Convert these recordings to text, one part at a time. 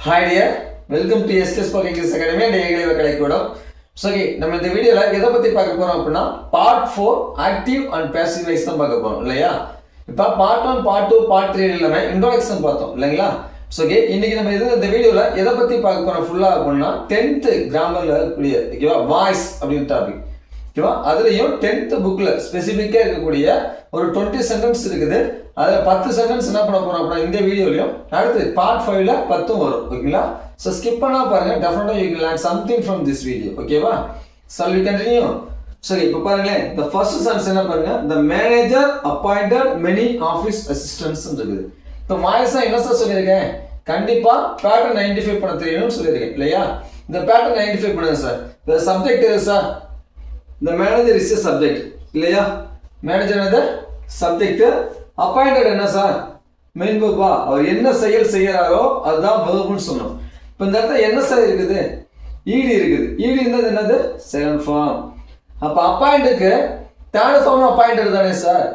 Hi dear, welcome to SK Spoken English Academy and Ekalaiva கலைக்கூடம். So நம்ம இந்த வீடியோவில் எதை பற்றி பார்க்க போகிறோம் அப்படின்னா part 4 active and passive voice தான் பார்க்க போகிறோம் இல்லையா. இப்போ பார்ட் 1, பார்ட் 2, பார்ட் 3 எல்லாமே இன்ட்ரோடக்ஷன் பார்த்தோம் இல்லைங்களா. ஸோ இன்னைக்கு நம்ம இந்த வீடியோவில் எதை பற்றி பார்க்க போகிறோம் ஃபுல்லாக அப்படின்னா 10th கிராமரில் இருக்கக்கூடிய ஓகேவா வாய்ஸ் அப்படின்னு டாபிக் ஓகேவா. அதுலேயும் 10th புக்கில் ஸ்பெசிஃபிக்காக இருக்கக்கூடிய ஒரு 20 சென்டென்ஸ் இருக்குது. அதில் 10 சென்டென்ஸ் என்ன பண்ண போகிறோம் அப்படின்னா இந்த வீடியோலையும் அடுத்து பார்ட் 5ல 10 வரும் ஓகேங்களா. ஸோ ஸ்கிப் பண்ணா பாருங்க, டெஃபினட்டாக you can learn something from this video ஓகேவா. So we continue. சரி இப்போ பாருங்களேன், இந்த ஃபர்ஸ்ட் சென்டென்ஸ் என்ன பாருங்க, the manager appointed many office assistants இருக்குது. இப்போ வாய்ஸா என்ன சார் சொல்லியிருக்கேன், கண்டிப்பா பேட்டர்ன் ஐடென்டிஃபை பண்ண தெரியணும்னு சொல்லியிருக்கேன் இல்லையா. இந்த பேட்டர்ன் ஐடென்டிஃபை பண்ணுங்க சார். இந்த சப்ஜெக்ட் எது சார், இந்த மேனேஜர் இஸ் சப்ஜெக்ட் இல்லையா. மேனேஜர் என்னது சப்ஜெக்ட், அப்பாயிண்டட் என்ன சார் மெயின் வெர்பா, அவர் என்ன செயல் செய்யறாரோ அதுதான் வெர்ப்னு சொன்னோம். இப்போ இந்த இடத்துல என்ன சார் இருக்குது, ஈடி இருக்குது. ஈடி இருந்தது என்னது செகண்ட் ஃபார்ம். அப்போ அப்பாயிண்டுக்கு தேர்ட் ஃபார்ம் அப்பாயிண்டட் தானே சார்,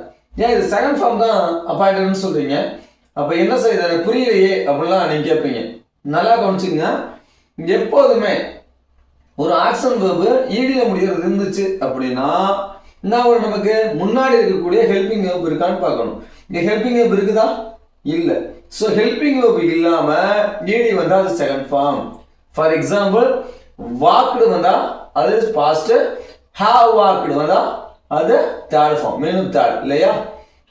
ஏன் இது செகண்ட் ஃபார்ம் தான் அப்பாயிண்டட்னு சொல்றீங்க, அப்போ என்ன சார் இது புரியலையே அப்படிலாம் நீங்க கேட்பீங்க. நல்லா கவனிச்சுங்க, எப்போதுமே ஒரு ஆக்ஷன் வெர்பு ஈடியில் முடிகிறது இருந்துச்சு அப்படின்னா நான் நமக்கு முன்னாடி இருக்கக்கூடிய ஹெல்பிங் வெர்ப் இருக்கான்னு பார்க்கணும். இங்கே ஹெல்பிங் வெர்ப் இருக்குதா இல்லை. ஸோ ஹெல்பிங் வெர்ப் இல்லாம ஈடி வந்தா அது second form. For example walked வந்தா அது பாஸ்ட், ஹாவ் வாக்டு வந்தா அது தேர்ட் ஃபார்ம், மீனும் தேர்ட் இல்லையா.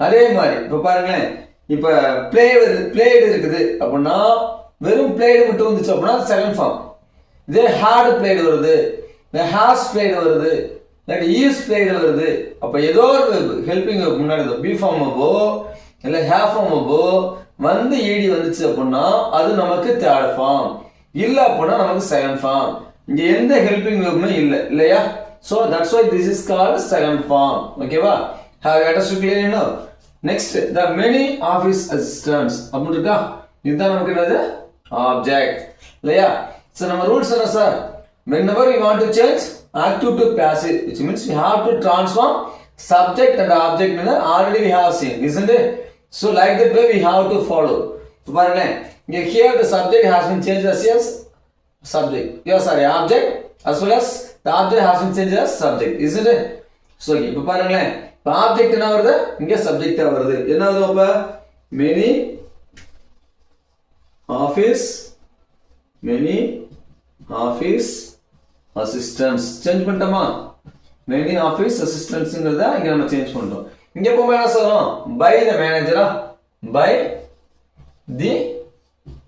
அதே மாதிரி இப்போ பாருங்களேன், இப்போ பிளேடு இருக்குது அப்படின்னா வெறும் பிளேடு மட்டும் வந்துச்சு அப்படின்னா செகண்ட் ஃபார்ம். இதே ஹார்ட் பிளேடு வருது, ஹாஸ் பிளேடு வருது, ஈஸ் பிளேடு வருது, அப்போ ஏதோ ஒரு ஹெல்பிங் முன்னாடி பி ஃபார்மோ இல்லை ஹேவ் ஃபார்மோ வந்து ஈடி வந்துச்சு அப்படின்னா அது நமக்கு தேர்ட் ஃபார்ம், இல்லை அப்படின்னா நமக்கு செகண்ட் ஃபார்ம். இங்கே எந்த ஹெல்பிங் வெர்புமே இல்லை இல்லையா. So that's why this is called second form ஓகேவா. Have understood clearly now. Next the many office assistants அப்படின்னு இருக்கா, இதுதான் நமக்கு என்னது ஆப்ஜெக்ட் இல்லையா. ஸோ நம்ம ரூல்ஸ் என்ன sir, whenever we want to change active to passive, which means we have to transform subject and object in already we have seen, isn't it? So like that way we have to follow. So பாருங்களேன், here the subject has been changed as yes subject, yes sorry object, as well as the object has been changed as subject, isn't it? So இப்போ பாருங்களேன், இப்போ object என்ன வருது, இங்கே சப்ஜெக்டா வருது. என்ன வருது அப்ப, many office assistants சேஞ்ச் பண்ணிட்டோமா. மெனி ஆஃபீஸ் அசிஸ்டன்ட்ஸ்ங்கிறத இங்க நம்ம சேஞ்ச் பண்ணிட்டோம். இங்க எப்பவுமே என்ன சொல்றோம், பை த மேனேஜரா, பை தி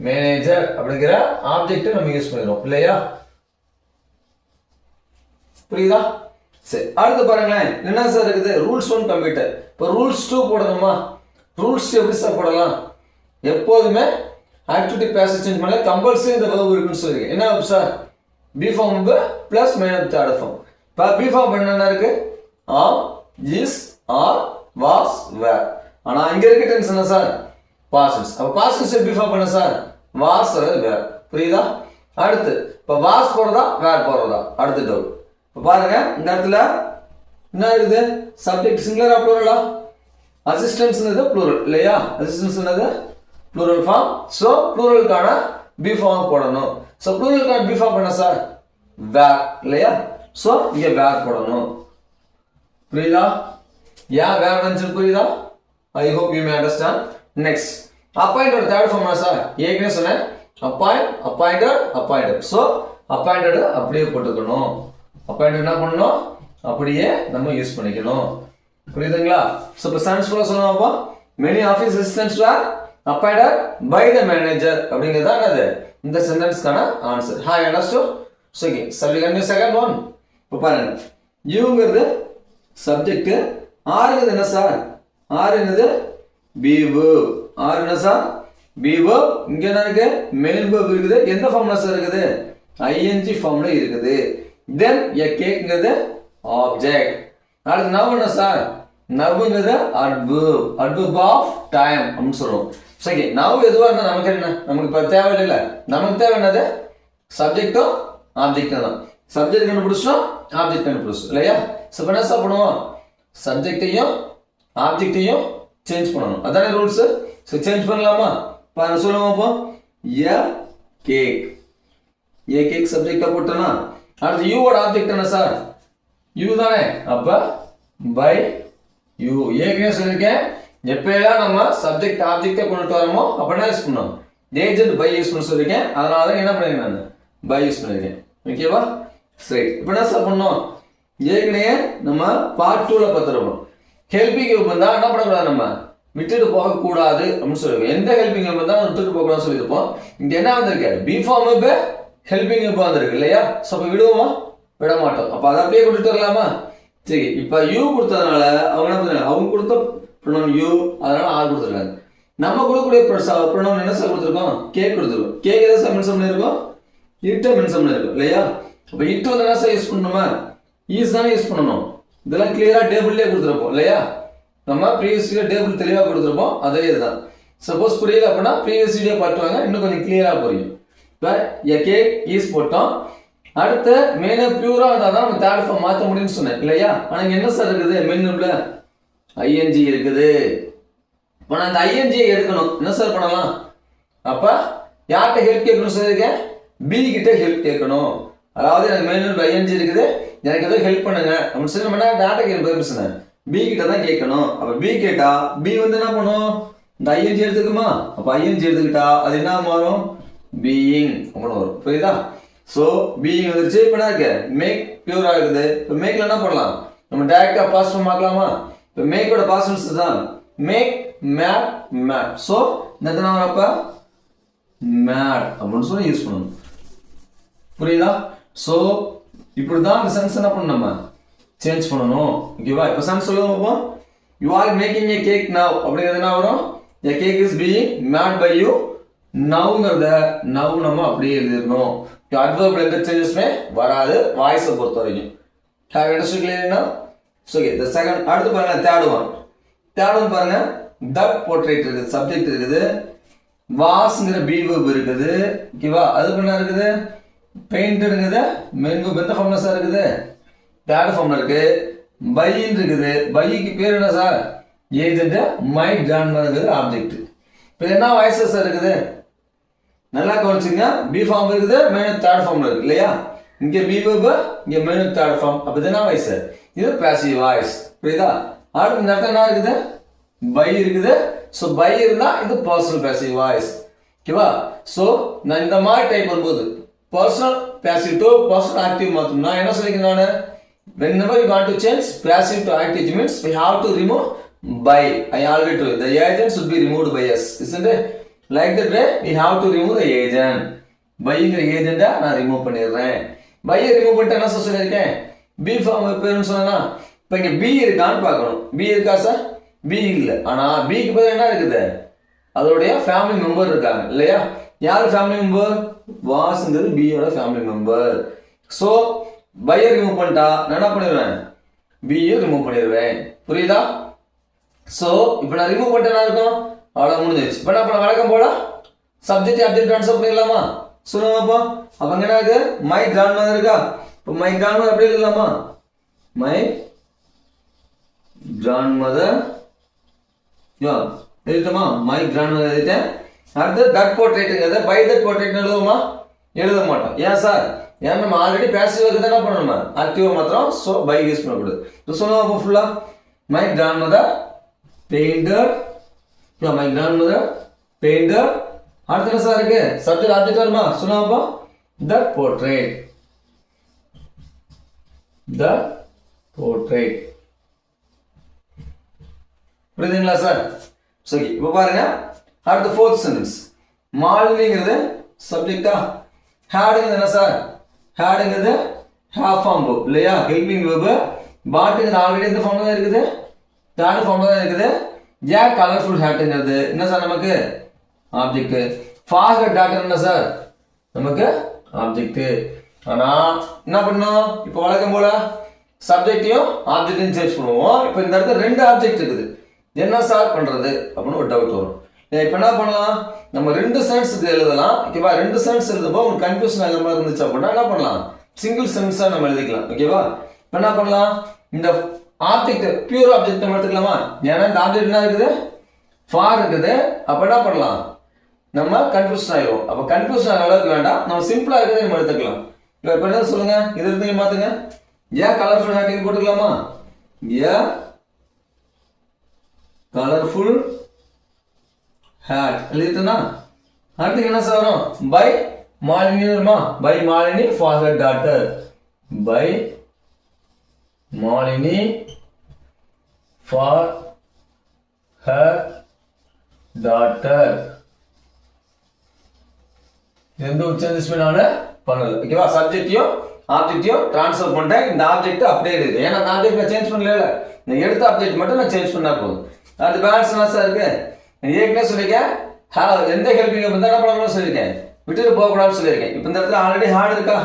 மேனேஜர் அப்படிங்கிற ஆப்ஜெக்ட் நம்ம யூஸ் பண்ணிடுறோம் இல்லையா. புரியுதா. சரி அடுத்து பாருங்களேன், என்ன சார் இருக்குது, ரூல்ஸ் 1 கம்ப்யூட்டர். இப்போ ரூல்ஸ் 2 போடணுமா. ரூல்ஸ் எப்படி சார் போடலாம், எப்போதுமே ஆக்டிவிட்டி பேசிவ் சேஞ்ச் பண்ணல கம்பல்சரி இந்த வெர்ப் இருக்குன்னு சொல்லிருக்கேன். என்ன verb sir, be form plus minus third form. இப்போ பி ஃபார்ம் என்ன இருக்கு, are, is, are, was, were. ஆனா இங்க இருக்க டென்ஸ் என்ன சார், பாஸ்ட். அப்ப பாஸ்ட் பி ஃபார்ம் பண்ண சார், வாஸ் வேர். புரியுதா. அடுத்து இப்போ வாஸ் போறதா வேர் போறதா அடுத்து டவுட். இப்போ பாருங்க இந்த இடத்துல என்ன இருக்குது, சப்ஜெக்ட் சிங்குலரா ப்ளூரலா, அசிஸ்டன்ட்ஸ்ங்கிறது ப்ளூரல் இல்லையா. அசிஸ்டன்ட்ஸ்ங்கிறது ப்ளூரல் ஃபார்ம். ஸோ ப்ளூரலுக்கான பி ஃபார்ம் போடணும். ஸோ ப்ளூரலுக்கான பி ஃபார்ம் பண்ண சார் வேர் இல்லையா. ஸோ இங்கே வேர் போடணும். புரியுதா, ஏன் வேர் வந்து புரியுதா. I hope you may understand. Next appointed third form sir, ஏற்கனவே சொன்னேன் அப்பாயிண்டட். ஸோ அப்பாயிண்டட் அப்படியே போட்டுக்கணும். அப்பாயிண்டட் என்ன பண்ணணும், அப்படியே நம்ம யூஸ் பண்ணிக்கணும். புரியுதுங்களா. ஸோ இப்போ சென்ஸ் ஃபுல்லாக சொல்லுவாப்பா, many office assistants were appointed by the manager அப்படிங்கிறது தான் என்னது இந்த சென்டென்ஸ்க்கான answer. Hi understood. So okay subject second one. இப்போ பாருங்க, யூங்கிறது சப்ஜெக்ட், ஆறுங்கிறது என்ன சார், ஆறுங்கிறது பி வெர்ப். ஆறு என்ன சார், பி வெர்ப். இங்க என்ன இருக்கு, மெயின் வெர்ப் இருக்குது. எந்த ஃபார்ம்ல சார் இருக்குது, ஐஎன்ஜி ஃபார்ம்ல இருக்குது. தென் எ கேக்ங்கிறது ஆப்ஜெக்ட். அடுத்து நவ் என்ன சார், நவ்ங்கிறது அட்வர்ப் ஆஃப் டைம் அப்படின்னு சொல்றோம். சரி நவ் எதுவா இருந்தா நமக்கு என்ன, நமக்கு இப்ப தேவையில்லை. நமக்கு தேவை என்னது, சப்ஜெக்டும் ஆப்ஜெக்டும் தான். சப்ஜெக்ட் கண்டுபிடிச்சோம், ஆப்ஜெக்ட் கண்டுபிடிச்சோம் இல்லையா. ஸோ என்ன சார் பண்ணுவோம், சப்ஜெக்டையும் ஆப்ஜெக்டையும் சேஞ்ச் பண்ணணும், அதானே ரூல்ஸ். ஸோ சேஞ்ச் பண்ணலாமா, சொல்லுவோம். அப்போ எ கேக். ஏ கேக் சப்ஜெக்டா போட்டோம்னா அடுத்து யூவோட ஆப்ஜெக்ட் என்ன சார்? யூ தானே. அப்ப பை யூ. ஏற்கனவே சொல்லியிருக்கேன், எப்பெல்லாம் நம்ம சப்ஜெக்ட் ஆப்ஜெக்டை கொண்டுட்டு வரோமோ அப்ப என்ன யூஸ் பண்ணோம்? ஏஜென்ட் பை யூஸ் பண்ண சொல்லியிருக்கேன். அதனால தான் என்ன பண்ணிருக்கேன், நான் பை யூஸ் பண்ணியிருக்கேன். ஓகேவா? சரி, இப்போ என்ன சார் பண்ணோம்? ஏற்கனவே நம்ம பார்ட் 2ல பார்த்துருக்கோம். ஹெல்பிங் வெர்ப் வந்தா என்ன பண்ணக்கூடாது, நம்ம விட்டுட்டு போகக்கூடாது அப்படின்னு சொல்லியிருக்கோம். எந்த ஹெல்பிங் வெர்ப் வந்தா விட்டுட்டு போகக்கூடாதுன்னு சொல்லியிருப்போம். இங்க என்ன வந்திருக்கு? Be form verb helping verb வந்திருக்கு இல்லையா? ஸோ அப்போ விடுவோமா? விட மாட்டோம். அப்போ அதை அப்படியே கொண்டுட்டு வரலாமா? சரி, இப்போ யூ கொடுத்ததுனால அவங்க என்ன பண்ணுறாங்க, அவங்க கொடுத்த ப்ரொனவுன் யூ, அதனால ஆர் கொடுத்துருக்காங்க. நம்ம கொடுக்கக்கூடிய ப்ரொனவுன் என்ன சார் கொடுத்துருக்கோம்? கேக் கொடுத்துருக்கோம். கேக் எதை சார் மென்ஷன் பண்ணியிருக்கோம்? இட்டை மென்ஷன் பண்ணியிருக்கோம் இல்லையா? அப்போ இட்டு வந்து என்ன சார் யூஸ் பண்ணணுமா? ஈஸ் தானே யூஸ் பண்ணணும். இதெல்லாம் கிளியராக டேபிள்லேயே கொடுத்துருப்போம் இல்லையா? நம்ம ப்ரீவியஸ் வீடியோ டேபிள் தெளிவாக கொடுத்துருப்போம். அதே இதுதான். சப்போஸ் புரியல அப்படின்னா ப்ரீவியஸ் வீடியோ பார்த்துவாங்க, இன்னும் கொஞ்சம் கிளியராக புரியும். இப்போ எ கேக் ஈஸ் போட்டோம். அடுத்து மெயினாக பியூராக இருந்தால் தான் நம்ம தேர்ட் ஃபார்ம் மாற்ற முடியும்னு சொன்னேன் இல்லையா? ஆனால் இங்கே என்ன சார் இருக்குது? மெயின்ல ஐஎன்ஜி இருக்குது. இப்போ நான் இந்த ஐஎன்ஜியை எடுக்கணும், என்ன சார் பண்ணலாம்? அப்போ யார்கிட்ட ஹெல்ப் கேட்கணும்னு சொல்லியிருக்கேன்? பி கிட்ட ஹெல்ப் கேட்கணும். அதாவது எனக்கு மெயின் ஐஎன்ஜி இருக்குது, எனக்கு ஏதோ ஹெல்ப் பண்ணுங்க அப்படின்னு சொல்லி நம்ம டேட்டா கேட்க பி கிட்ட தான் கேட்கணும். அப்போ பி கேட்டா பி வந்து என்ன பண்ணும்? இந்த ஐஎன்ஜி எடுத்துக்குமா? அப்போ ஐஎன்ஜி எடுத்துக்கிட்டா அது என்ன மாறும்? பீயிங் அப்படின்னு வரும். புரியுதா? ஸோ பீயிங் வந்துருச்சு. இப்போ என்ன இருக்கு? மேக் பியூரா இருக்குது. இப்போ மேக்ல என்ன பண்ணலாம்? நம்ம டைரக்டா பாஸ்ட் ஃபார்ம் ஆக்கலாமா? இப்போ மேக்கோட பாஸ்ட் தான் மேக், மேட், மேட். ஸோ இந்த என்ன வரப்ப மேட் அப்படின்னு சொல்லி யூஸ் பண்ணணும். புரியுதா? ஸோ இப்படிதான் இந்த சென்ஸ் என்ன பண்ணணும், நம்ம சேஞ்ச் பண்ணணும். ஓகேவா? இப்போ சென்ஸ் சொல்லுவோம். You are making a cake now அப்படிங்கிறது என்ன வரும்? A cake is being made by you. நவ்ங்கிறத நவ் நம்ம அப்படியே எழுதிடணும். அட்வர்ப்ல எந்த சேஞ்சஸ்மே வராது வாய்ஸை பொறுத்த வரைக்கும். ஹேவ் அண்டர்ஸ்டுட் கிளியர்னா? So okay, the second. அடுத்து பாருங்க, தேர்ட் ஒன் பாருங்க. தட் போர்ட்ரேட் இருக்குது, சப்ஜெக்ட் இருக்குது, வாஸ்ங்கிற பி வெர்ப் இருக்குது. ஓகேவா? அது என்ன இருக்குது? பெயிண்டடுங்கிறது மெயின் வெர்ப் எந்த ஃபார்ம்ல சார் இருக்குது? தேர்ட் ஃபார்ம்ல இருக்கு. பைன்னு இருக்குது. பைக்கு பேர் என்ன sir? Agent. My grandmother object. இப்போ என்ன வாய்ஸஸ் இருக்குது? நல்லா கவனிச்சுங்க. பி ஃபார்ம் இருக்குது, மெயின் தேர்ட் ஃபார்ம்ல இருக்கு இல்லையா? இங்க பி வெர்ப், இங்க மெயின் தேர்ட் ஃபார்ம். அப்போ இது என்ன வாய்ஸ்? இது பாசிவ் வாய்ஸ். புரியுதா? அடுத்து இந்த இடத்துல என்ன இருக்குது? பை இருக்குது. ஸோ பை இருந்தா இது பர்சனல் பாசிவ் வாய்ஸ். ஓகேவா? ஸோ நான் இந்த மாதிரி டைப் வரும்போது personal passive to personal active மாற்றணும். நான் என்ன சொல்லிக்கிறேன்? நான் whenever you want to change passive to active means we have to remove by. I already told you the agent should be removed by us, isn't it? Like that way we have to remove the agent. பைங்கிற ஏஜெண்டா நான் remove பண்ணிடுறேன். பையை remove பண்ணிட்டு என்ன சொல்லியிருக்கேன்? B form பேருன்னு சொன்னா இப்போ இங்கே பி இருக்கான்னு பார்க்கணும். பி இருக்கா சார்? பி இல்லை. ஆனால் பிக்கு பதில் என்ன இருக்குது? அதோடைய ஃபேமிலி மெம்பர் இருக்காங்க இல்லையா? யார் ஃபேமிலி மெம்பர்? வாஸ்ங்கிறது பியோட ஃபேமிலி மெம்பர். ஸோ பையை ரிமூவ் பண்ணிட்டா நான் என்ன பண்ணிடுவேன்? பியை ரிமூவ் பண்ணிடுவேன். புரியுதா? ஸோ இப்போ நான் ரிமூவ் பண்ணிட்டேன்னா இருக்கும், அவ்வளோ முடிஞ்சிருச்சு. இப்போ நான் வழக்கம் போல சப்ஜெக்ட் ஆப்ஜெக்ட் ட்ரான்ஸ்ஃபர் பண்ணிடலாமா? சொல்லுங்கப்பா. அப்போ அங்கே என்ன இருக்கு? மை கிராண்ட்மதர் இருக்கா? இப்போ மை கிராண்ட்மதர் எப்படி எழுதலாமா? மை கிராண்ட்மதர் எழுதுமா? மை கிராண்ட்மதர் எழுதிட்டேன். அடுத்து தட் போர்ட்ரேட்டுங்கிறத பை தட் போர்ட்ரேட் எழுதுவோமா? எழுத மாட்டோம். ஏன் சார்? ஏன் நம்ம ஆல்ரெடி பேசிவ் தான் என்ன பண்ணணும்? ஆக்டிவாக மாத்திரம். ஸோ பை யூஸ் பண்ணக்கூடாது. இப்போ சொல்லுவோம் அப்போ ஃபுல்லாக my grandmother painter. My grandmother painter. அடுத்து என்ன சார் இருக்கு? சப்ஜெக்ட் ஆப்ஜெக்ட் வருமா? சொல்லுவோம் அப்போ தட் போர்ட்ரேட். That portrait. புரியுதுங்களா சார்? சரி, இப்போ பாருங்க. அடுத்து ஃபோர்த் சென்டென்ஸ். மாலினிங்கிறது சப்ஜெக்டா? ஹேடுங்கிறது என்ன சார்? ஹேடுங்கிறது ஹேவ் ஃபார்ம் வெர்ப் இல்லையா? Helping verb. பாட்டுங்கிறது ஆல்ரெடி இந்த ஃபார்ம்ல தான் இருக்குது, தேர்ட் ஃபார்ம்ல தான் இருக்குது. ஏ கலர்ஃபுல் ஹேட்டுங்கிறது என்ன சார்? நமக்கு ஆப்ஜெக்ட். ஃபார்கட் டாட்டர் என்ன சார்? நமக்கு ஆப்ஜெக்ட். ஆனா என்ன பண்ணோம்? இப்போ வழக்கம் போல சப்ஜெக்டையும் ஆப்ஜெக்டையும் சேஞ்ச் பண்ணுவோம். இப்போ இந்த இடத்துல ரெண்டு ஆப்ஜெக்ட் இருக்குது, என்ன சார் பண்றது அப்படின்னு ஒரு டவுட் வரும். இப்போ என்ன பண்ணலாம்? நம்ம ரெண்டு சென்ஸ் எழுதலாம். ஓகேவா? ரெண்டு சென்ஸ் எழுதும்போது உங்களுக்கு கன்ஃபியூஷன் ஆகிற மாதிரி இருந்துச்சு அப்படின்னா என்ன பண்ணலாம்? சிங்கிள் சென்ஸா நம்ம எழுதிக்கலாம். ஓகேவா? இப்போ என்ன பண்ணலாம்? இந்த ஆப்ஜெக்ட் பியூர் ஆப்ஜெக்ட் நம்ம எடுத்துக்கலாமா? ஏன்னா இந்த ஆப்ஜெக்ட் என்ன இருக்குது? ஃபார் இருக்குது. அப்போ என்ன பண்ணலாம்? நம்ம கன்ஃபியூஷன் ஆயிடும். அப்போ கன்ஃபியூஷன் ஆகிற அளவுக்கு வேண்டாம், நம்ம சிம்பிளா இருக்கிறத நம்ம எடுத்துக்கலாம். இப்போ என்ன சொல்லுங்க, இது இருந்து மாத்துங்க. ஏன் கலர்ஃபுல் ஹேட் போட்டுக்கலாமா? ஏ கலர்ஃபுல் ஹேட் எழுதிட்டுனா அடுத்து என்ன சார் வரும்? பை மாலினி வருமா? By Malini for her daughter. By Malini for her daughter. இது எந்த சேஞ்சஸ்மெண்ட் பண்ணது. ஓகேவா? சப்ஜெக்டையும் ஆப்ஜெக்டையும் ட்ரான்ஸ்ஃபர் பண்ணிட்டேன். இந்த ஆப்ஜெக்ட் அப்படியே இருக்குது, ஏன்னா அந்த ஆப்ஜெக்ட் நான் சேஞ்ச் பண்ணல, நான் எடுத்த ஆப்ஜெக்ட் மட்டும் நான் சேஞ்ச் பண்ணா போதும். அது பேலன்ஸ் என்ன சார் இருக்கு? ஏற்கனவே சொல்லியிருக்கேன், எந்த ஹெல்பிங் இருந்தால் என்ன பண்ணணும்னு சொல்லியிருக்கேன், விட்டுட்டு போகக்கூடாதுன்னு சொல்லியிருக்கேன். இப்போ இந்த இடத்துல ஆல்ரெடி ஹேட் இருக்கா?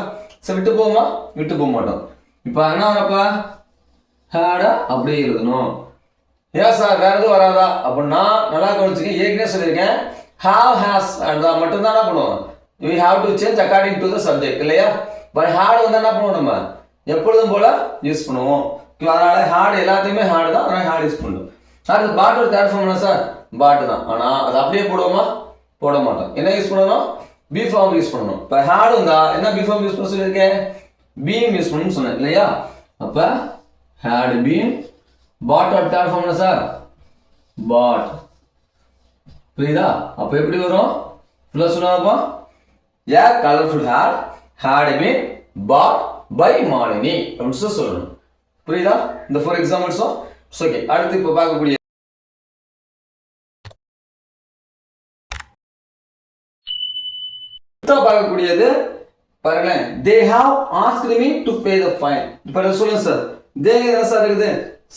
சரி, விட்டு போகுமா? விட்டு போக மாட்டோம். இப்போ என்ன வரப்பா? ஹேடா அப்படியே எழுதணும். ஏன் சார் வேற எதுவும் வராதா அப்படின்னா நல்லா கவனிச்சுக்க. ஏற்கனவே சொல்லியிருக்கேன், ஹாவ் ஹேஸ் மட்டும்தான் என்ன பண்ணுவோம், we have to change according to the subject இல்லையா? பட் ஹேட் வந்து என்ன பண்ணுவோம், நம்ம எப்பொழுதும் போல யூஸ் பண்ணுவோம். அதனால ஹேட் எல்லாத்தையுமே ஹேட் தான், அதனால ஹேட் யூஸ் பண்ணுவோம். அடுத்து பாட்டோட தேர்ட் ஃபார்ம் என்ன சார்? பாட்டு தான். ஆனால் அது அப்படியே போடுவோமா? போட மாட்டோம். என்ன யூஸ் பண்ணணும்? பி ஃபார்ம் யூஸ் பண்ணணும். இப்போ ஹேட் இருந்தா என்ன பி ஃபார்ம் யூஸ் பண்ண சொல்லியிருக்கேன்? பீம் யூஸ் பண்ணணும்னு சொன்னேன் இல்லையா? அப்போ ஹேட் பீம். பாட்டோட தேர்ட் ஃபார்ம் என்ன சார்? பாட். புரியுதா? அப்போ எப்படி வரும்? ஃபுல்லாக சொன்னாப்பா, a colourful hat had been bought by Malini அப்படின்னு சொல்லணும். புரியுதா? இந்த 4 எக்ஸாம்பிள்ஸும் ஓகே. அடுத்து இப்போ பார்க்கக்கூடிய பார்க்கக்கூடியது பாருங்களேன். They have asked me to pay the fine. இப்போ சொல்லுங்க சார், தே என்ன சார் இருக்குது?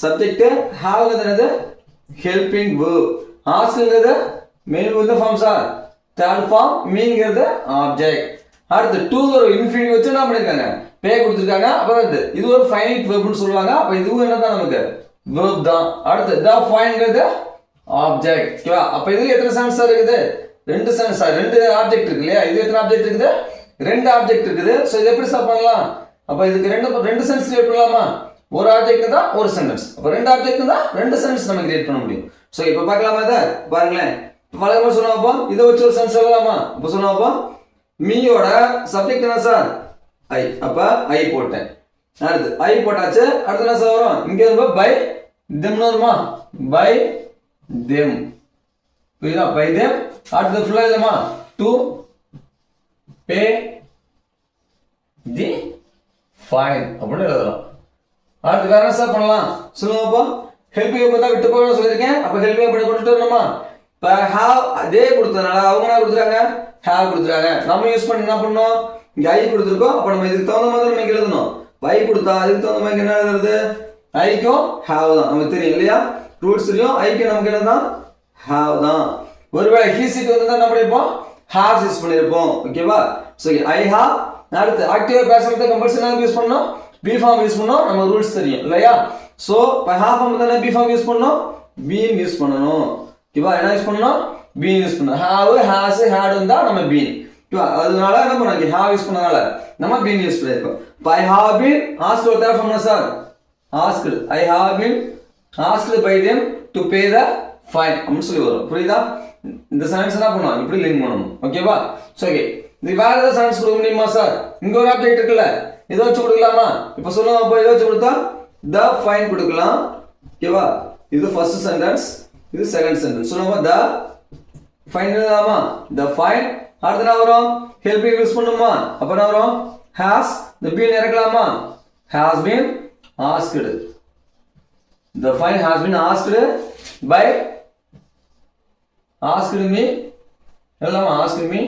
சப்ஜெக்ட். ஹாவ் என்னது? Helping verb. ஆஸ்க்ங்கிறது மெயின் வந்து ஃபார்ம் சார். தேர்ட் ஃபார்ம் மீங்கிறது ஆப்ஜெக்ட். அடுத்து டு ஒரு இன்ஃபினிட்டி வச்சு என்ன பண்ணிருக்காங்க? பே கொடுத்துருக்காங்க. அப்போ இது ஒரு ஃபைனைட் வெர்ப்னு சொல்லுவாங்க. அப்போ இதுவும் என்னதான் நமக்கு verb தான். அடுத்து the fineங்கிறது ஆப்ஜெக்ட். ஓகேவா? அப்போ இதுல எத்தனை சென்ஸ் சார் இருக்குது? 2 சென்ஸ் சார். 2 ஆப்ஜெக்ட் இருக்கு இல்லையா? இது எத்தனை ஆப்ஜெக்ட் இருக்குது? 2 ஆப்ஜெக்ட் இருக்குது. ஸோ இது எப்படி சார் பண்ணலாம்? அப்போ இதுக்கு ரெண்டு சென்ஸ் கிரியேட் பண்ணலாமா? ஒரு ஆப்ஜெக்ட் தான் ஒரு சென்டென்ஸ். அப்போ 2 ஆப்ஜெக்ட் தான் 2 சென்டென்ஸ் நம்ம கிரியேட் பண்ண முடியும். ஸோ இப்போ பார்க்கலாமா? இதை பாருங்களேன். வழக்கமாக சொன்னப்போ இதை வச்சு ஒரு சென்ஸ் சொல்லலாமா? இப்போ சொன்னப்போ மீயோட சப்ஜெக்ட் என்ன சார்? ஐ. அப்போ ஐ போட்டேன். அடுத்து ஐ போட்டாச்சு. அடுத்து என்ன சார் வரும்? இங்கே வரும்போது பை தெம்னு வருமா? By them. புரியுதா? By them. அடுத்து ஃபுல்லாக எழுதுமா? டு பே தி ஃபைன் அப்படின்னு எழுதலாம். அடுத்து வேற என்ன சார் பண்ணலாம் சொல்லுங்க. அப்போ ஹெல்பிங் தான் விட்டு போகணும்னு சொல்லியிருக்கேன். அப்போ ஹெல்பிங் பண்ணி கொண்டுட்டு வரணுமா? இப்போ ஹாவ் அதே கொடுத்ததுனால அவங்க என்ன கொடுத்துருக்காங்க? ஹாவ் கொடுத்துருக்காங்க. நம்ம யூஸ் பண்ணி என்ன பண்ணோம்? இங்கே ஐ கொடுத்துருக்கோம். அப்போ நம்ம இதுக்கு தகுந்த மாதிரி நம்ம இங்கே எழுதணும். ஐ கொடுத்தா அதுக்கு தகுந்த மாதிரி என்ன எழுதுறது? ஐக்கும் ஹாவ் தான் நமக்கு தெரியும் இல்லையா? ரூட்ஸ்லையும் ஐக்கும் நமக்கு என்ன தான்? ஹாவ் தான். ஒருவேளை ஹீஸுக்கு வந்து என்ன பண்ணியிருப்போம்? ஹாஸ் யூஸ் பண்ணியிருப்போம். ஓகேவா? So I have. அடுத்து ஆக்டிவாக பேசுறது கம்பல்சரி யூஸ் பண்ணணும். பி ஃபார்ம் யூஸ் பண்ணணும். நம்ம ரூல்ஸ் தெரியும் இல்லையா? ஸோ இப்போ ஹாஃப் ஃபார்ம் தானே பி ஃபார்ம் யூஸ் பண்ணணும். பீன் யூஸ் பண்ணணும். ஓகேவா? என்ன யூஸ் பண்ணணும்? பீன் யூஸ் பண்ணணும். ஹாவ் ஹாஸ் ஹேட் வந்தா நம்ம பீன். ஓகேவா? அதனால என்ன பண்ணாங்க? ஹாவ் யூஸ் பண்ணனால நம்ம பீன் யூஸ் பண்ணியிருக்கோம். இப்போ ஐ ஹாவ் பீன் ஆஸ்க்ட் ஒரு third form sir. Asked. I have been asked by them to pay the fine அப்படின்னு சொல்லி வரும். புரியுதா? இந்த சென்டென்ஸ் என்ன பண்ணுவோம்? இப்படி லிங்க் பண்ணணும். ஓகேவா? So okay. இது வேற ஏதாவது சென்டென்ஸ் கொடுக்க முடியுமா சார்? இங்க ஒரு ஆப்ஜெக்ட் இருக்குல்ல, இதை வச்சு கொடுக்கலாமா? இப்போ சொல்லுங்க. அப்போ இதை வச்சு கொடுத்தா த ஃபைன் கொடுக்கலாம். ஓகேவா? இது ஃபர்ஸ்ட் சென்டென்ஸ், இது செகண்ட் சென்டென்ஸ். சொல்லுங்க. த ஃபைன் எழுதலாமா? The fine. அடுத்து என்ன வரும்? ஹெல்பிங் யூஸ் பண்ணுமா? அப்போ என்ன வரும்? ஹாஸ். த பீன் இறக்கலாமா? Has been asked. The fine has been asked by asked me எழுதலாமா? Asked me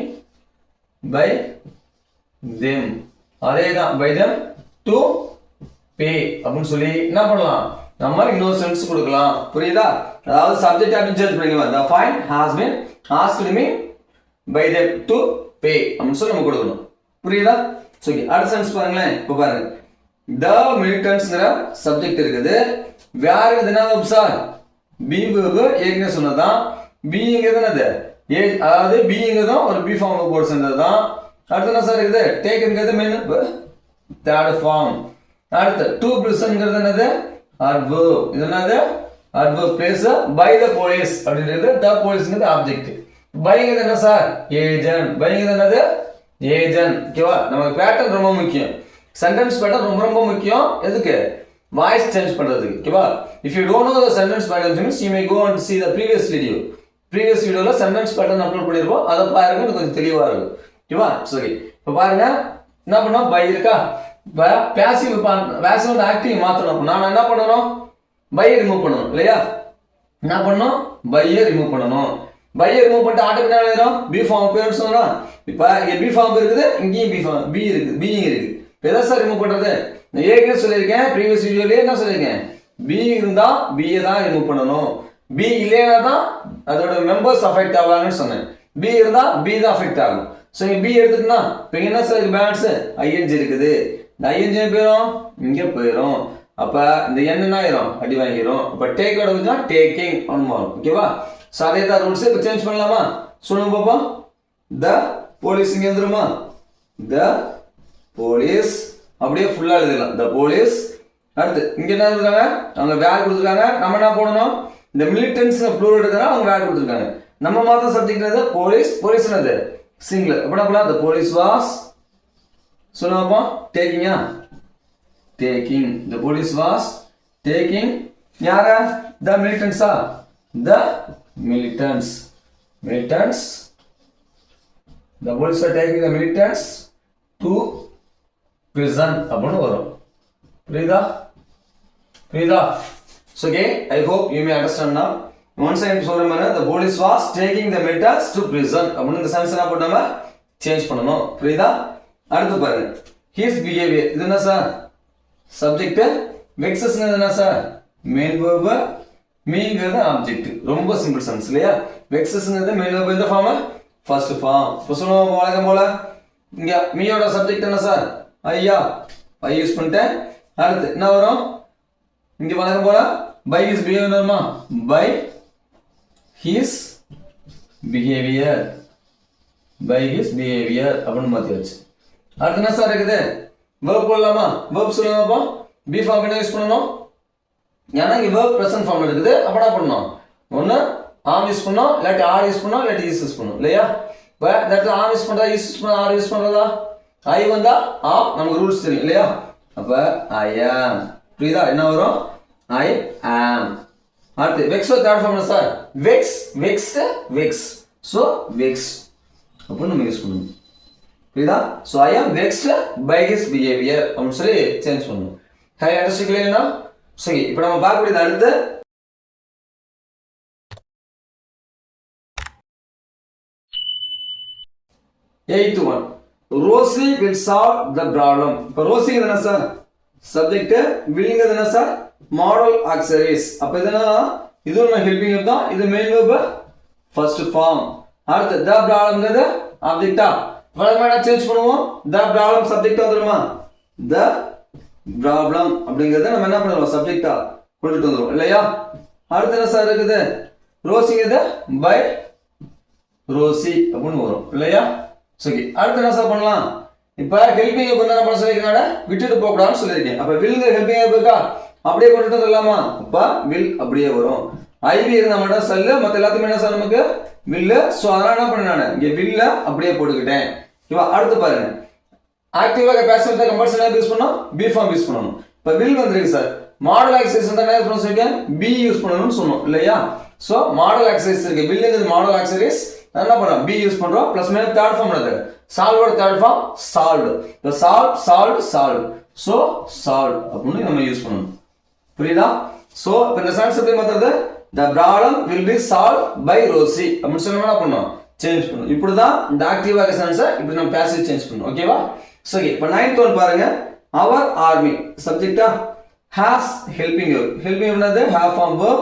by them. அதே தான் பை தெம் டு பே அப்படின்னு சொல்லி என்ன பண்ணலாம்? நம்ம இன்னொரு சென்ஸ் கொடுக்கலாம். புரியுதா? அதாவது சப்ஜெக்ட் அப்படின்னு சேஞ்ச் பண்ணிடுவோம். the fine has been asked me by them to pay அப்படின்னு சொல்லி நம்ம கொடுக்கணும். புரியுதா? சரி, அடுத்த சென்ஸ் பாருங்களேன். இப்போ பாருங்க. the militants-ங்கற சப்ஜெக்ட் இருக்குது. வேற எதுனா சார்? be verb ஏற்கனவே சொன்னதான். beங்கிறது என்னது? அதாவது beங்கிறதும் ஒரு be form போர்டு சேர்ந்தது தான். அடுத்து என்ன சார் இருக்குது? takeங்கிறது மெயின் தேர்ட் ஃபார்ம். அடுத்து to prisonங்கிறது என்னது? adverb. இது என்னது? adverb place by the police அப்படிங்கிறது the policeங்கிறது ஆப்ஜெக்ட். பைங்கிறது என்ன சார்? ஏஜென்ட். பைங்கிறது என்னது? ஏஜென்ட். ஓகேவா? நமக்கு பேட்டர்ன் ரொம்ப முக்கியம். சென்டென்ஸ் பேட்டர்ன் ரொம்ப ரொம்ப முக்கியம். எதுக்கு? வாய்ஸ் சேஞ்ச் பண்றதுக்கு. ஓகேவா? If you don't know the sentence pattern means you may go and see the previous video. previous வீடியோல சென்டென்ஸ் பேட்டர்ன் அப்லோட் பண்ணிருப்போம். அத பாருங்க, கொஞ்சம் தெளிவா இருக்கும். ஓகேவா? சரி. இப்போ பாருங்க, என்ன பண்ணோம்? பை இருக்கா? பாசிவ் பாசிவ் ஆக்டிவ் மாத்தணும். நான் என்ன பண்ணணும்? பையை ரிமூவ் பண்ணணும் இல்லையா? என்ன பண்ணணும்? பையை ரிமூவ் பண்ணணும். பையை ரிமூவ் பண்ணிட்டு ஆட்டோமேட்டிக்கா என்ன ஆயிடும்? பி ஃபார்ம் பேர் சொன்னா இப்போ இங்க பி ஃபார்ம் இருக்குது, இங்கேயும் பி இருக்கு, பி இருக்கு. இப்போ எதை சார் ரிமூவ் பண்றது? நான் ஏற்கனவே சொல்லியிருக்கேன், ப்ரீவியஸ் வீடியோலயே என்ன சொல்லியிருக்கேன்? பி இருந்தா பியை தான் ரிமூவ் பண்ணணும். பி இல்லைன்னா தான் அதோட மெம்பர்ஸ் அஃபெக்ட் ஆவாங்கன்னு சொன்னேன். பி இருந்தா பி தான் அஃபெக்ட் ஆகும். ஸோ இங்க பி எடுத்துட்டுனா இப்போ என்ன சார் பேலன்ஸ்? ஐஎன்ஜி இருக்குது. இந்த ஐஎன்ஜி போயிடும், இங்க போயிடும். அப்ப இந்த என் என்ன ஆயிரும்? அடி வாங்கிரும். அப்ப டேக் ஓட டேக்கிங் ஒன் மாறும். ஓகேவா? ஸோ அதே தான் ரூல்ஸ். இப்போ சேஞ்ச் பண்ணலாமா? சொல்லுங்க பாப்போம். த போலீஸ் இங்க வந்துருமா? த போலீஸ் அப்படியே ஃபுல்லா எழுதலாம். The police. அடுத்து இங்க என்ன எழுதுறாங்க? அவங்க வேர் கொடுத்துருக்காங்க. நம்ம என்ன போடணும்? இந்த மிலிட்டன்ஸ் ப்ளூரல் எடுக்கிறா, அவங்க வேர் கொடுத்துருக்காங்க. நம்ம மாத்த சப்ஜெக்ட் என்னது? போலீஸ். போலீஸ் என்னது? சிங்குலர். அப்ப என்ன பண்ணலாம்? த போலீஸ் வாஸ் சொல்லுங்க பாப்போம். டேக்கிங்கா? taking. The police was taking yara the militants are the militants. The police are taking the militants to prison appadnu varum. Prida. So okay, I hope you may understand now. Once I சொல்ற மாதிரி the police was taking the militants to prison appadnu இந்த sense என்ன பண்ணாம change பண்ணனும். புரியுதா? அடுத்து பாருங்க, his behavior இது என்ன சார்? சப்ஜெக்ட். வெக்ஸஸ் என்ன சார்? Main verb. மீங்கிறது ஆப்ஜெக்ட். ரொம்ப சிம்பிள் சென்ஸ் இல்லையா? வெக்ஸஸ்ங்கிறது மெயின் வெர்ப் இந்த ஃபார்ம், ஃபர்ஸ்ட் ஃபார்ம். இப்போ சொல்லுவோம் வழக்கம் போல இங்க மீயோட சப்ஜெக்ட் என்ன சார்? ஐயா. பை யூஸ் பண்ணிட்டேன். அடுத்து என்ன வரும்? இங்க வழக்கம் போல பை ஹிஸ் பிஹேவியர் வருமா? By his behaviour. By his behaviour அப்படின்னு மாத்தியாச்சு. அடுத்து என்ன சார் இருக்குது? verb போடலாமா? verb சொல்லுங்க பாப்போம். பி ஃபார்ம் என்ன யூஸ் பண்ணனும்? ஏன்னா இங்க verb present ஃபார்ம்ல இருக்குது. அப்ப என்ன பண்ணனும்? ஒன்னு am யூஸ் பண்ணனும், இல்லாட்டி are யூஸ் பண்ணனும், இல்லாட்டி is யூஸ் பண்ணனும் இல்லையா? இப்போ தட் am யூஸ் பண்றா, is யூஸ் பண்றா, are யூஸ் பண்றதா? I வந்தா am நமக்கு ரூல்ஸ் தெரியும் இல்லையா? அப்ப I am. புரியுதா? என்ன வரும்? I am. அடுத்து vex third form sir. vex. So vex. அப்ப நம்ம யூஸ் பண்ணனும். புரியுதா? so I am vexed by his behavior அப்படின்னு சொல்லி சேஞ்ச் பண்ணணும். ஹை அண்டர்ஸ்டாண்டிங்னா சரி. இப்போ நம்ம பார்க்கக்கூடியது அடுத்து 8th one. Rosie will solve the problem. இப்போ ரோசி என்ன சார்? சப்ஜெக்ட். will என்ன சார்? மாடல் ஆக்சரிஸ். அப்ப இதனா இது நம்ம ஹெல்பிங் தான். இது மெயின் வெர்ப் ஃபர்ஸ்ட் ஃபார்ம். அடுத்து the problemங்கிறது ஆப்ஜெக்ட்டா? வழக்கமா சேஞ்ச் பண்ணுவோம். the problem சப்ஜெக்ட் வந்துருமா? the problem அப்படிங்கறத நம்ம என்ன பண்ணுவோம்? சப்ஜெக்ட்டா கொண்டுட்டு வந்துரும் இல்லையா? அடுத்து என்ன சார் இருக்குது? ரோசிங்கிறது by ரோசி அப்படின்னு வரும் இல்லையா? சரி. அடுத்து என்ன சார் பண்ணலாம்? இப்ப ஹெல்பிங் கொஞ்சம் என்ன பண்ண சொல்லிருக்கேன்? விட்டுட்டு போக கூடாதுன்னு சொல்லிருக்கேன். அப்ப willங்க ஹெல்பிங் இருக்கா? அப்படியே கொண்டுட்டு வந்துடலாமா? அப்ப will அப்படியே வரும். ஐவி இருந்தா மட்டும் செல்லு, மத்த எல்லாத்துக்கும் என்ன சார் நமக்கு? will. சோ அதனால என்ன பண்ணேன்? நான் இங்க will அப்படியே போட்டுக்கிட்டேன். ஓகேவா? அடுத்து பாருங்க, ஆக்டிவா பேசிவா கம்பல்சரி யூஸ் பண்ணனும், பி ஃபார்ம் யூஸ் பண்ணனும். இப்ப will வந்திருக்கு சார். மாடல் எக்ஸர்சைஸ் வந்து என்ன யூஸ் பண்ண சொல்லிருக்கேன்? பி யூஸ் பண்ணனும்னு சொன்னோம் இல்லையா? சோ மாடல் எக்ஸர்சைஸ் இருக்கு. willங்கிறது மாடல் எக்ஸர்சைஸ். என்ன பண்றோம்? பி யூஸ் பண்றோம். பிளஸ் மைனஸ் தேர்ட் ஃபார்ம் என்னது? சால்வோட third form solved. the solved. So solve அப்படின்னு நம்ம யூஸ் பண்ணனும். புரியுதா? சோ இப்ப இந்த சென்ஸ் எப்படி மாத்துறது? the problem will be solved by Rosie அப்படின்னு சொன்னா என்ன பண்ணனும்? சேஞ்ச் பண்ணனும். இப்படிதான் இந்த ஆக்டிவா சென்ஸை இப்படி நம்ம பாசிவ் சேஞ்ச் பண்ணனும். ஓகேவா? சரி. இப்போ 9th one பாருங்க. our army சப்ஜெக்ட்டா? has helping you. helping you என்னது? have form verb.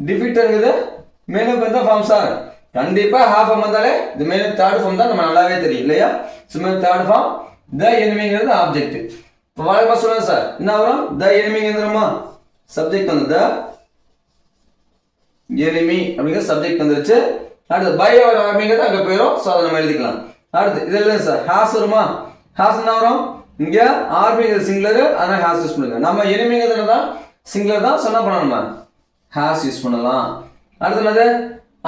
defeated main verb எந்த ஃபார்ம் சார்? கண்டிப்பா have form வந்தாலே இது மெயின் தேர்ட் ஃபார்ம் தான் நம்ம நல்லாவே தெரியும் இல்லையா? So main third form. the enemyங்கிறது ஆப்ஜெக்ட். இப்போ வழக்கமா சொல்லுங்க சார். என்ன வரும்? the enemyங்கிறதுமா சப்ஜெக்ட் வந்து the enemy அப்படிங்கிற சப்ஜெக்ட் வந்துருச்சு. அடுத்து by our armyங்கிறது அங்க போயிடும். சோ அதை நம்ம எழுதிக்கலாம். அடுத்து இதெல்லாம் சார் has வருமா? has என்ன வரும்? இங்க ஆர்மிங்கிறது சிங்குலர், அதனால has யூஸ் பண்ணுங்க. நம்ம எனிமிங்கிறது தான் சிங்குலர் தான், சொன்னா பண்ணணும் நம்ம has யூஸ் பண்ணலாம். அடுத்து என்னது?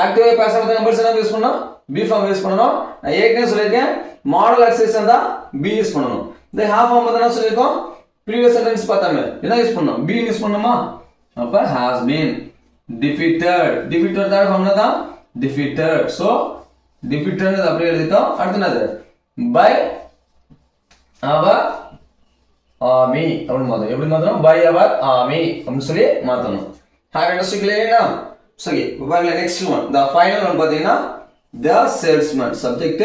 ஆக்டிவா பாசிவ் கம்பல்சரி யூஸ் பண்ணா பி ஃபார்ம் யூஸ் பண்ணணும். நான் ஏற்கனவே சொல்லியிருக்கேன் மாடல் எக்ஸசைஸ் தான் பி யூஸ் பண்ணணும். இந்த ஹாஃப் ஃபார்ம் தான் சொல்லியிருக்கோம் ப்ரீவியஸ் சென்டென்ஸ் பார்த்தாமே என்ன யூஸ் பண்ணணும் பி யூஸ் பண்ணணுமா அப்ப has been defeated தான் ஃபார்ம்ல தான் defeated. ஸோ defeated அப்படியே எழுதிட்டோம். அடுத்து என்னது by our army அப்படின்னு மாத்தணும். எப்படி மாத்தணும் by our army அப்படின்னு சொல்லி மாத்தணும். have understood clearly சரி பாருங்க next one the final one பாத்தீங்கன்னா the salesman subject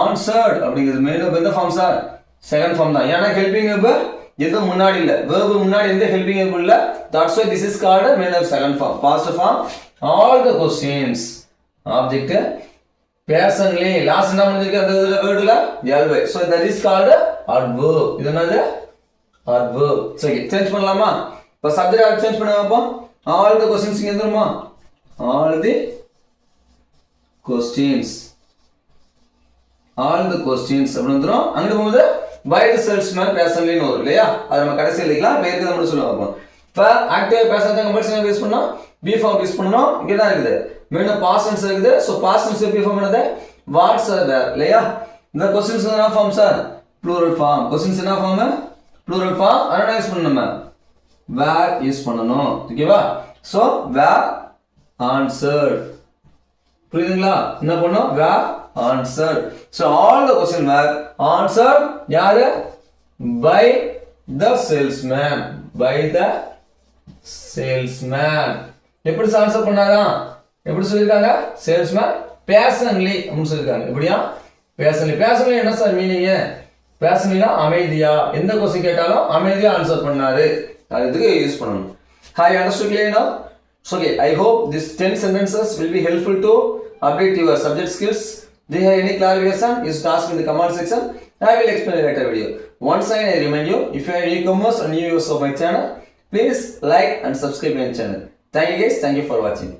answered அப்படிங்கிறது மெயின் ஆஃப் எந்த ஃபார்ம் சார் செகண்ட் ஃபார்ம் தான். ஏன்னா ஹெல்பிங் வெர்ப் எதுவும் முன்னாடி இல்ல verb முன்னாடி எந்த ஹெல்பிங் வெர்ப் இல்ல. that's why this is called main of second form. past form all the questions object personally last என்ன முடிஞ்சிருக்கு அந்த வேர்ட்ல ly so that is called adverb. இது என்னது adverb. சரி சேஞ்ச் பண்ணலாமா இப்ப சப்ஜெக்ட் சேஞ்ச் பண்ண பாப்போம். all the questions இங்க வந்துருமா all the questions அப்படி வந்துரும். அங்க போகும்போது by the salesman personally னு வரும் இல்லையா அது நம்ம கடைசில எழுதிக்கலாம். பேருக்கு நம்ம சொல்லுவோம். இப்ப ஆக்டிவ் பேசன்ட் கம்பல்சரி யூஸ் பண்ணனும் பி ஃபார்ம் யூஸ் பண்ணனும். இங்க தான் இருக்குது மெயினா பாஸ்ட் டென்ஸ் இருக்குது. So past tense be form என்னது வாட்ஸ் ஆர் தேர் இல்லையா. இந்த क्वेश्चंस என்ன form sir plural form. Questions என்ன ஃபார்ம் ப்ளூரல் ஃபார்ம். அத யூஸ் பண்ணனும் where யூஸ் பண்ணனும். ஓகேவா. சோ where answered புரியுதுங்களா என்ன பண்ணனும் where answered. So all the questions were answered யாரு by the salesman. எப்படி ஆன்சர் பண்ணாரா எப்படி சொல்லிருக்காங்க சேல்ஸ்மேன் பேஷன்லி அப்படின்னு சொல்லிருக்காங்க. எப்படியா பேஷன்லி என்ன சார் மீனிங் பேஷன்லினா அமைதியா எந்த क्वेश्चन கேட்டாலும் அமைதியா ஆன்சர் பண்ணாரு அதுக்கு யூஸ் பண்ணனும். Have you understood clearly now? So okay, I hope these 10 sentences will be helpful to update your subject skills. Do you have any clarification? You should ask in the comment section. I will explain in a later video. Once again, I remind you, if you are newcomers or new users of my channel, please like and subscribe my channel. Thank you guys. Thank you for watching.